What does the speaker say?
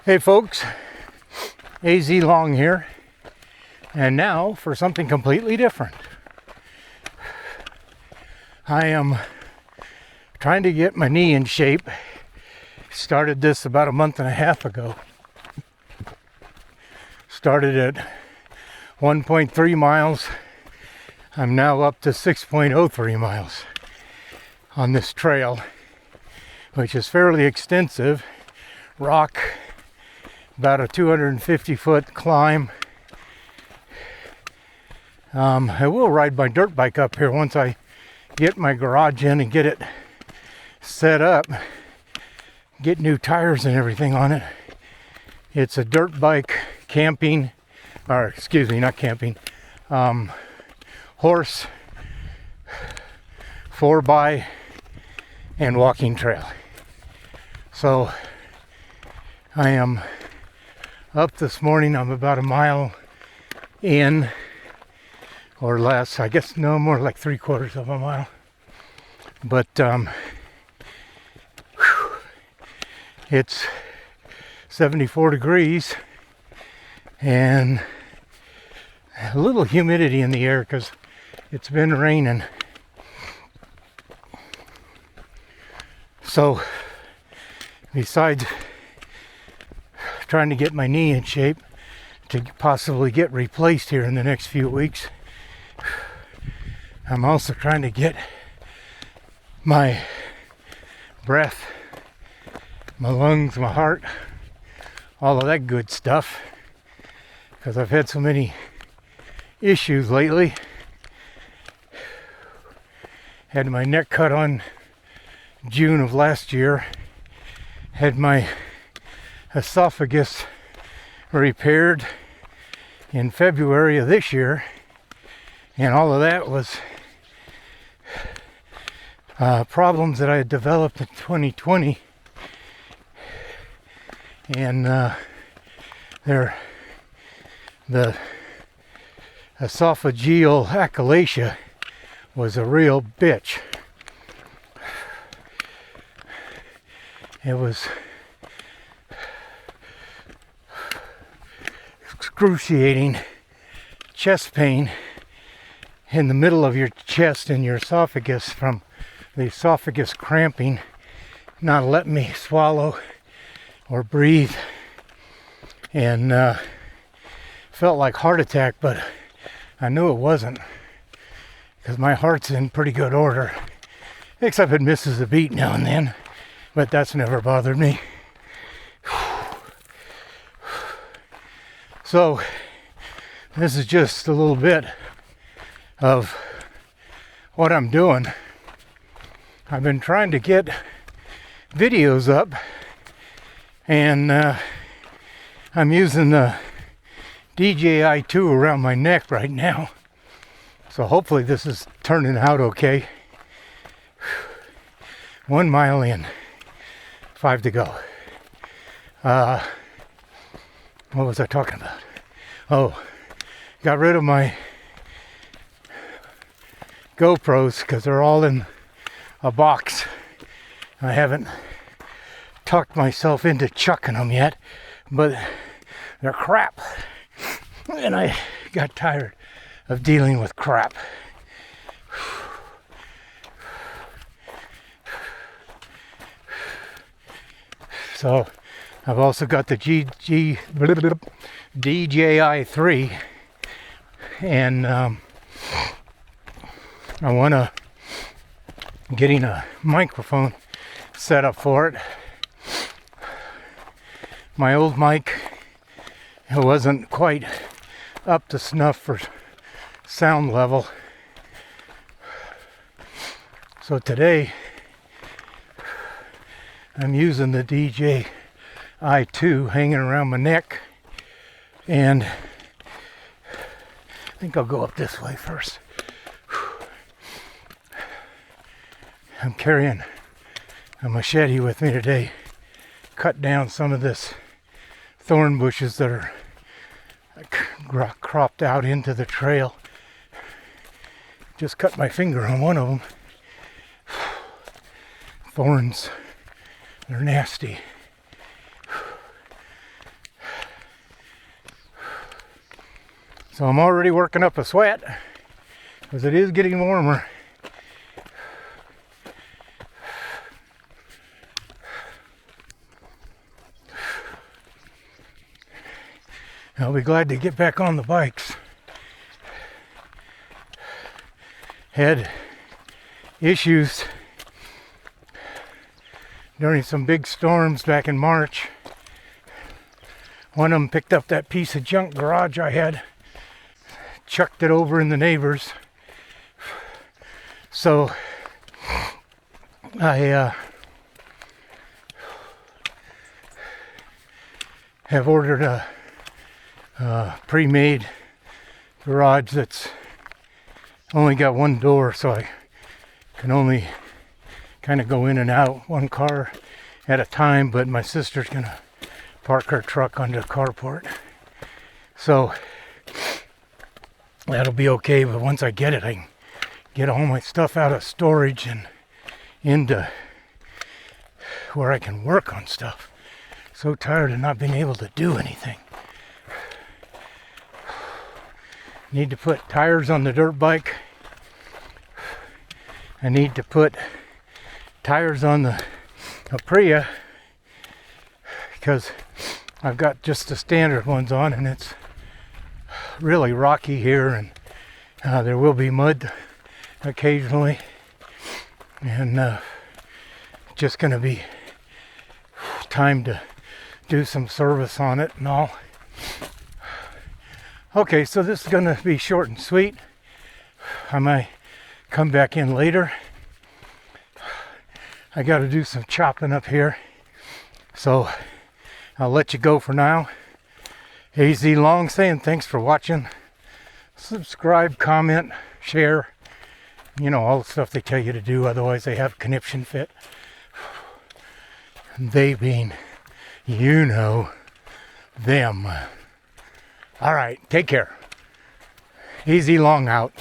Hey folks, AZ Long here, and now for something completely different. I am trying to get my knee in shape. Started this about a month and a half ago. Started at 1.3 miles. I'm now up to 6.03 miles on this trail, which is fairly extensive. Rock, about a 250-foot climb. I will ride my dirt bike up here once I get my garage in and get it set up, get new tires and everything on it. It's a dirt bike camping, or excuse me, not camping, horse, 4x, and walking trail. So I am up this morning. I'm about a mile in or less. I guess no more, like 3/4 of a mile. But it's 74 degrees and a little humidity in the air because it's been raining. So besides trying to get my knee in shape to possibly get replaced here in the next few weeks, I'm also trying to get my breath, my lungs, my heart, all of that good stuff, because I've had so many issues lately. Had my neck cut on June of last year, had my esophagus repaired in February of this year, and all of that was problems that I had developed in 2020, and the esophageal achalasia was a real bitch. It was excruciating chest pain in the middle of your chest and your esophagus from the esophagus cramping, not letting me swallow or breathe, and felt like heart attack, but I knew it wasn't because my heart's in pretty good order, except it misses a beat now and then, but that's never bothered me. So this is just a little bit of what I'm doing. I've been trying to get videos up, and I'm using the DJI 2 around my neck right now. So hopefully this is turning out okay. 1 mile in, 5 to go. What was I talking about? Oh, got rid of my GoPros because they're all in a box. I haven't talked myself into chucking them yet, but they're crap. And I got tired of dealing with crap. So I've also got the DJI 3, and I want to getting a microphone set up for it. My old mic, it wasn't quite up to snuff for sound level. So today I'm using the DJI 2 hanging around my neck, and I think I'll go up this way first. I'm carrying a machete with me today. Cut down some of this thorn bushes that are cropped out into the trail. Just cut my finger on one of them. Thorns, they're nasty. So I'm already working up a sweat because it is getting warmer. I'll be glad to get back on the bikes. Had issues during some big storms back in March. One of them picked up that piece of junk garage I had, chucked it over in the neighbor's. So I have ordered a pre-made garage that's only got one door, so I can only kind of go in and out one car at a time, but my sister's gonna park her truck on the carport, so that'll be okay. But once I get it, I can get all my stuff out of storage and into where I can work on stuff. So tired of not being able to do anything. Need to put tires on the dirt bike. I need to put tires on the Aprilia because I've got just the standard ones on, and it's really rocky here, and there will be mud occasionally, and just going to be time to do some service on it and all. Okay, so this is going to be short and sweet. I might come back in later. I got to do some chopping up here, so I'll let you go for now. AZ Long saying thanks for watching. Subscribe, comment, share. You know, all the stuff they tell you to do, otherwise they have a conniption fit. They being, you know, them. All right, take care. AZ Long out.